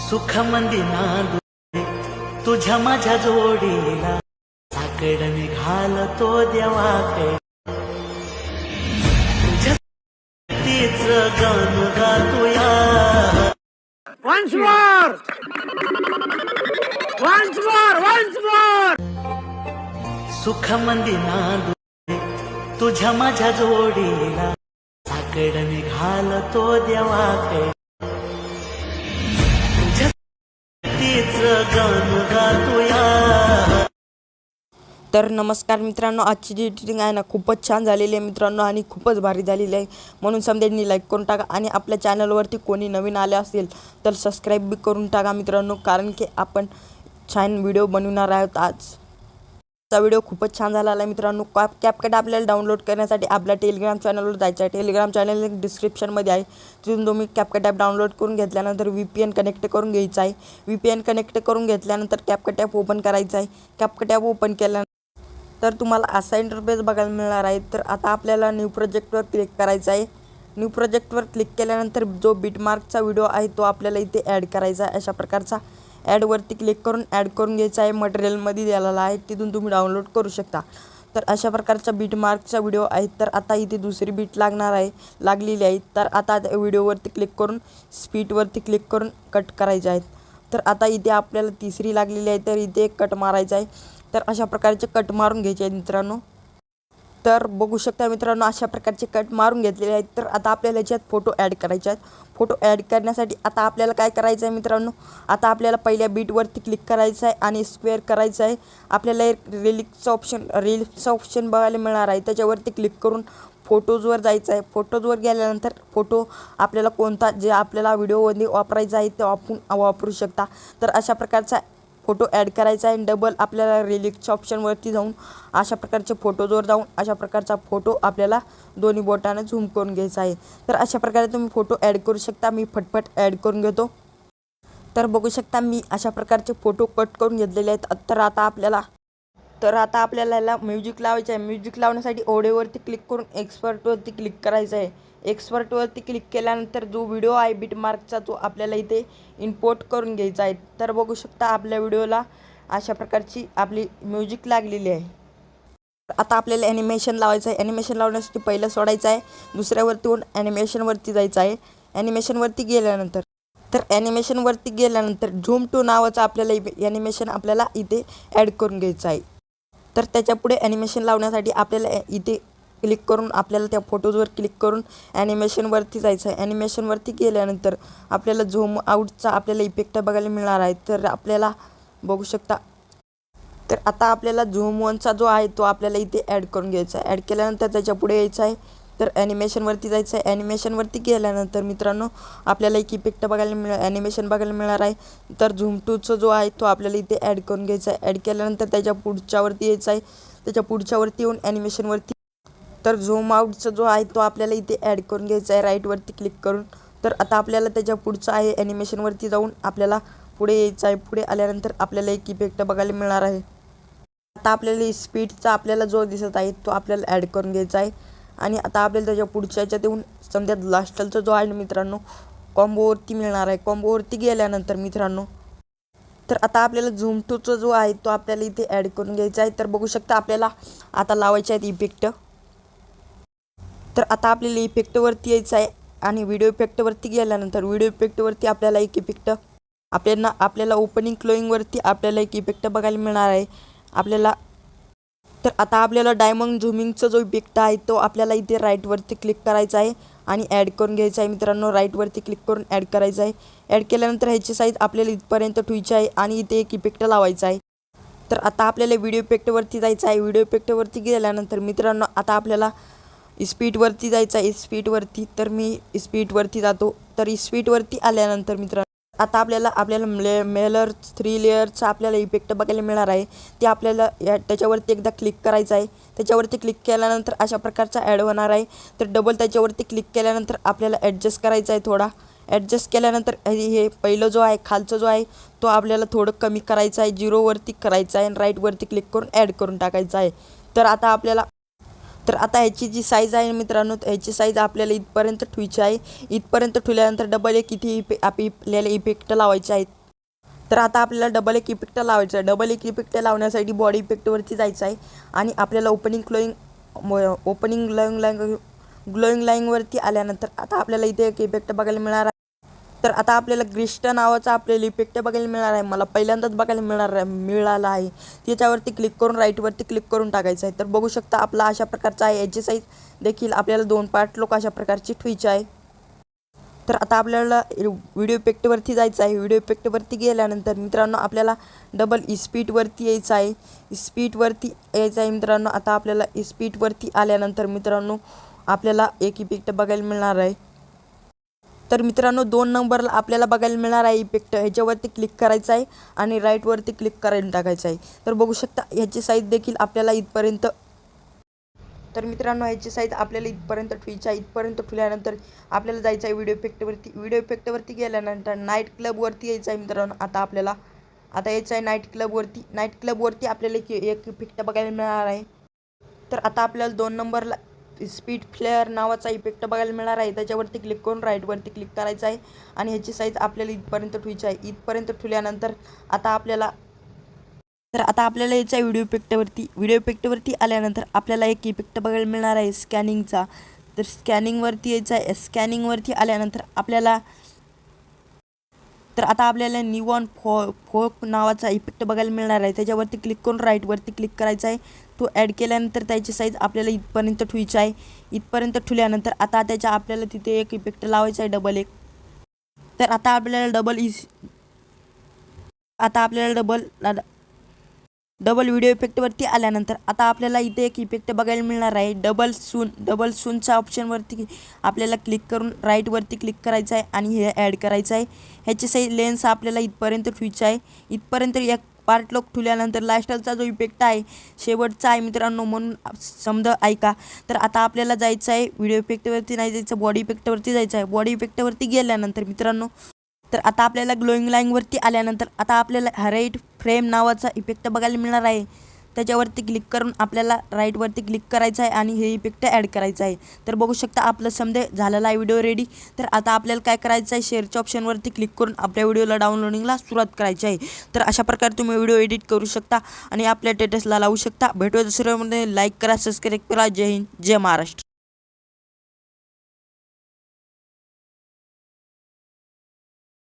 सुखमंदी नांदू तुझ्या माझ्या जोडीला साकड निघालतो देवाकडे तुझ्या तीच गाण गातोया Once more! Once more! Once more! सुखमंदी नांदू तुझ्या माझ्या जोडीला साकड निघालतो देवाकडे तुझ्या तीच गाण गातोया. तर नमस्कार मित्रांनो, आजची जी एडिटिंग आहे ना खूपच छान झालेली आहे मित्रांनो आणि खूपच भारी झालेली आहे. म्हणून समजांनी लाईक करून टाका आणि आपल्या चॅनलवरती कोणी नवीन आले असेल तर सबस्क्राईब बी करून टाका मित्रांनो, कारण की आपण छान व्हिडिओ बनवणार आहोत. आजचा व्हिडिओ खूपच छान झाला आहे मित्रांनो. कॅपकट आपल्याला डाउनलोड करण्यासाठी आपल्या टेलिग्राम चॅनलवर जायचं आहे. टेलिग्राम चॅनल लिंक डिस्क्रिप्शनमध्ये आहे. तिथून तुम्ही कॅपकट ॲप डाउनलोड करून घेतल्यानंतर VPN कनेक्ट करून घ्यायचं आहे. VPN कनेक्ट करून घेतल्यानंतर कॅपकट ॲप ओपन करायचं आहे. कॅपकट ॲप ओपन केल्यानंतर तर तुम्हाला असा इंटरफेस बघायला मिळणार आहे. तर आता आपल्याला न्यू प्रोजेक्टवर क्लिक करायचं आहे. न्यू प्रोजेक्टवर क्लिक केल्यानंतर जो बिटमार्कचा व्हिडिओ आहे तो आपल्याला इथे ॲड करायचा आहे. अशा प्रकारचा ॲडवरती क्लिक करून ॲड करून घ्यायचा आहे. मटेरियलमध्ये दिलेला आहे, तिथून तुम्ही डाउनलोड करू शकता. तर अशा प्रकारचा बिटमार्कचा व्हिडिओ आहे. तर आता इथे दुसरी बीट लागलेली आहे. तर आता व्हिडिओवरती क्लिक करून स्पीडवरती क्लिक करून कट करायचे आहेत. तर आता इथे आपल्याला तिसरी लागलेली आहे, तर इथे कट मारायचा आहे. तर अशा प्रकारचे कट मारून घ्यायचे आहेत मित्रांनो. तर बघू शकता मित्रांनो, अशा प्रकारचे कट मारून घेतलेले आहेत. तर आता आपल्याला याच्यात फोटो ॲड करायचे आहेत. फोटो ॲड करण्यासाठी आता आपल्याला काय करायचं आहे मित्रांनो, आता आपल्याला पहिल्या बीटवरती क्लिक करायचं आहे आणि स्क्वेअर करायचं आहे. आपल्याला एक रील्सचा ऑप्शन बघायला मिळणार आहे. त्याच्यावरती क्लिक करून फोटोजवर जायचं आहे. फोटोजवर गेल्यानंतर फोटो आपल्याला कोणता जे आपल्याला व्हिडिओमध्ये वापरायचा आहे ते आपण वापरू शकता. तर अशा प्रकारचा फोटो ॲड करायचा आहे. डबल आपल्याला रिलीजच्या ऑप्शनवरती जाऊन अशा प्रकारचे फोटोजवर जाऊन अशा प्रकारचा फोटो आपल्याला दोन्ही बोटाने झूम करून घ्यायचा आहे. तर अशा प्रकारे तुम्ही फोटो ॲड करू शकता. मी फटफट ॲड करून घेतो. तर बघू शकता मी अशा प्रकारचे फोटो कट करून घेतलेले आहेत. तर आता आपल्याला याला म्युझिक लावायचं आहे. म्युझिक लावण्यासाठी ऑडिओवरती क्लिक करून एक्सपर्टवरती क्लिक करायचं आहे. एक्सपर्टवरती क्लिक केल्यानंतर जो व्हिडिओ आहे बिटमार्कचा तो आपल्याला इथे इम्पोर्ट करून घ्यायचा आहे. तर बघू शकता आपल्या व्हिडिओला अशा प्रकारची आपली म्युझिक लागलेली आहे. आता आपल्याला ॲनिमेशन लावायचं आहे. ॲनिमेशन लावण्यासाठी पहिलं सोडायचं आहे, दुसऱ्यावरती होऊन ॲनिमेशनवरती जायचं आहे. ॲनिमेशनवरती गेल्यानंतर झूम टू नावाचं आपल्याला ॲनिमेशन आपल्याला इथे ॲड करून घ्यायचं आहे. तर त्याच्यापुढे ॲनिमेशन लावण्यासाठी आपल्याला इथे क्लिक करून आपल्याला त्या फोटोजवर क्लिक करून ॲनिमेशनवरती जायचं आहे. ॲनिमेशनवरती गेल्यानंतर आपल्याला झूम आऊटचा आपल्याला इफेक्ट बघायला मिळणार आहे. तर आपल्याला बघू शकता. तर आता आपल्याला झूम वनचा जो आहे तो आपल्याला इथे ॲड करून घ्यायचा आहे. ॲड केल्यानंतर त्याच्या पुढे यायचं आहे. तर ॲनिमेशनवरती जायचं आहे. ॲनिमेशनवरती गेल्यानंतर मित्रांनो आपल्याला एक इफेक्ट ॲनिमेशन बघायला मिळणार आहे. तर झूम टूचा जो आहे तो आपल्याला इथे ॲड करून घ्यायचा आहे. ॲड केल्यानंतर त्याच्या पुढच्यावरती यायचं आहे. त्याच्या पुढच्यावरती येऊन ॲनिमेशनवरती तर झूम आऊटचा जो आहे तो आपल्याला इथे ॲड करून घ्यायचा आहे राईटवरती क्लिक करून. तर आता आपल्याला त्याच्या पुढचं आहे ॲनिमेशनवरती जाऊन आपल्याला पुढे यायचं आहे. पुढे आल्यानंतर आपल्याला एक इफेक्ट बघायला मिळणार आहे. आता आपल्याला स्पीडचा आपल्याला जो दिसत आहे तो आपल्याला ॲड करून घ्यायचा आहे. आणि आता आपल्याला त्याच्या पुढच्या याच्यात येऊन समजा लास्टचा जो आहे मित्रांनो कॉम्बोवरती मिळणार आहे. कॉम्बोवरती गेल्यानंतर मित्रांनो तर आता आपल्याला झूम टूचा जो आहे तो आपल्याला इथे ॲड करून घ्यायचा आहे. तर बघू शकता आपल्याला आता लावायचे आहेत इफेक्ट. तर आता आपल्याला इफेक्टवरती यायचं आहे आणि व्हिडिओ इफेक्टवरती गेल्यानंतर व्हिडिओ इफेक्टवरती आपल्याला एक इफेक्ट आपल्याला ओपनिंग क्लोईंगवरती आपल्याला एक इफेक्ट बघायला मिळणार आहे आपल्याला. तर आता आपल्याला डायमंड झूमिंगचा जो इफेक्ट आहे तो आपल्याला इथे राईटवरती क्लिक करायचा आहे आणि ॲड करून घ्यायचा आहे मित्रांनो. राईटवरती क्लिक करून ॲड करायचा आहे. ॲड केल्यानंतर ह्याची साईज आपल्याला इथपर्यंत ठेवायची आहे आणि इथे एक इफेक्ट लावायचा आहे. तर आता आपल्याला व्हिडिओ इफेक्टवरती जायचं आहे. व्हिडिओ इफेक्टवरती गेल्यानंतर मित्रांनो आता आपल्याला स्पीडवरती जायचं आहे. स्पीडवरती तर मी स्पीडवरती जातो. तर स्पीडवरती आल्यानंतर मित्रांनो आता आपल्याला मेलर 3 लेअरचा आपल्याला इफेक्ट बघायला मिळणार आहे. ते आपल्याला त्याच्यावरती एकदा क्लिक करायचं आहे. त्याच्यावरती क्लिक केल्यानंतर अशा प्रकारचा ॲड होणार आहे. तर डबल त्याच्यावरती क्लिक केल्यानंतर आपल्याला ॲडजस्ट करायचा आहे. थोडा ॲडजस्ट केल्यानंतर हे पहिलं जो आहे खालचं जो आहे तो आपल्याला थोडं कमी करायचं आहे. 0वरती करायचं आहे आणि राईटवरती क्लिक करून ॲड करून टाकायचं आहे. तर आता आपल्याला तर आता ह्याची जी साईज आहे मित्रांनो, ह्याची साईज आपल्याला इथपर्यंत ठेवायची आहे. इथपर्यंत ठेवल्यानंतर डबल एक इथे आपल्याला इफेक्ट लावायचे आहेत. तर आता आपल्याला डबल एक इफेक्ट लावायचा आहे. डबल एक इफेक्ट लावण्यासाठी बॉडी इफेक्टवरती जायचं आहे आणि आपल्याला ग्लोईंग लाईनवरती आल्यानंतर आता आपल्याला इथे एक इफेक्ट बघायला मिळणार आहे. तर आता आपल्याला ग्लिस्ट नावाचा आपल्याला इफेक्ट बघायला मिळणार आहे. मला पहिल्यांदाच बघायला मिळाला आहे. त्याच्यावरती क्लिक करून राईटवरती क्लिक करून टाकायचं आहे. तर बघू शकता आपला अशा प्रकारचा आहे. याची साईज देखील आपल्याला 2 पार्ट लोक अशा प्रकारची ठेवायची आहे. तर आता आपल्याला व्हिडिओ इफेक्टवरती जायचं आहे. व्हिडिओ इफेक्टवरती गेल्यानंतर मित्रांनो आपल्याला डबल इस्पीटवरती यायचं आहे. इस्पीटवरती यायचं आहे मित्रांनो. आता आपल्याला इस्पीटवरती आल्यानंतर मित्रांनो आपल्याला एक इफेक्ट बघायला मिळणार आहे. तर मित्रांनो 2 नंबरला आपल्याला बघायला मिळणार आहे इफेक्ट. ह्याच्यावरती क्लिक करायचं आहे आणि राईटवरती क्लिक करायला टाकायचं आहे. तर बघू शकता ह्याची साईज देखील आपल्याला इथपर्यंत. तर मित्रांनो ह्याची साईज आपल्याला इथपर्यंत ठेवायची आहे. इथपर्यंत ठेवल्यानंतर आपल्याला जायचं आहे व्हिडिओ इफेक्टवरती. व्हिडिओ इफेक्टवरती गेल्यानंतर नाईट क्लबवरती यायचं आहे मित्रांनो. आता यायचं आहे नाईट क्लबवरती. नाईट क्लबवरती आपल्याला एक इफेक्ट बघायला मिळणार आहे. तर आता आपल्याला 2 नंबरला स्पीड फ्लेअर नावाचा इफेक्ट बघायला मिळणार आहे. त्याच्यावरती क्लिक करून राईटवरती क्लिक करायचं आहे आणि ह्याची साईज आपल्याला इथपर्यंत ठेवायची आहे. इथपर्यंत ठेवल्यानंतर आता आपल्याला यायचं आहे व्हिडिओ इफेक्टवरती. व्हिडिओ इफेक्टवरती आल्यानंतर आपल्याला एक इफेक्ट बघायला मिळणार आहे स्कॅनिंगचा. तर स्कॅनिंगवरती यायचं आहे. स्कॅनिंगवरती आल्यानंतर आता आपल्याला निवॉन फोक नावाचा इफेक्ट बघायला मिळणार आहे. त्याच्यावरती क्लिक करून राईटवरती क्लिक करायचा आहे. तो ॲड केल्यानंतर त्याची साईज आपल्याला इथपर्यंत ठेवायची आहे. इथपर्यंत ठेवल्यानंतर आता आपल्याला तिथे एक इफेक्ट लावायचा आहे डबल एक. तर आता आपल्याला डबल व्हिडिओ इफेक्टवरती आल्यानंतर आता आपल्याला इथे एक इफेक्ट बघायला मिळणार आहे. डबल सूनच्या ऑप्शनवरती आपल्याला क्लिक करून राईटवरती क्लिक करायचं आहे आणि हे ॲड करायचं आहे. ह्याची साईज लेन्स आपल्याला इथपर्यंत ठेवायची आहे. इथपर्यंत एक पार्ट लोक ठेवल्यानंतर लास्टचा जो इफेक्ट आहे शेवटचा आहे मित्रांनो, म्हणून समजा ऐका. तर आता आपल्याला जायचं आहे व्हिडिओ इफेक्टवरती नाही जायचं, बॉडी इफेक्टवरती जायचं आहे. बॉडी इफेक्टवरती गेल्यानंतर मित्रांनो तर आता आपल्याला ग्लोईंग लाईनवरती आल्यानंतर आता आपल्याला हायलाइट फ्रेम नावाचा इफेक्ट बघायला मिळणार आहे. त्याच्यावरती क्लिक करून आपल्याला राईटवरती क्लिक करायचं आहे आणि हे इफेक्ट ॲड करायचं आहे. तर बघू शकता आपलं समजे झालेला आहे व्हिडिओ रेडी. तर आता आपल्याला काय करायचं आहे, शेअरच्या ऑप्शनवरती क्लिक करून आपल्या व्हिडिओला डाउनलोडिंगला सुरुवात करायची आहे. तर अशा प्रकारे तुम्ही व्हिडिओ एडिट करू शकता आणि आपल्या स्टेटसला लावू शकता. भेटूया दुसऱ्यामध्ये. लाईक करा, सबस्क्राईब करा. जय हिंद, जय महाराष्ट्र.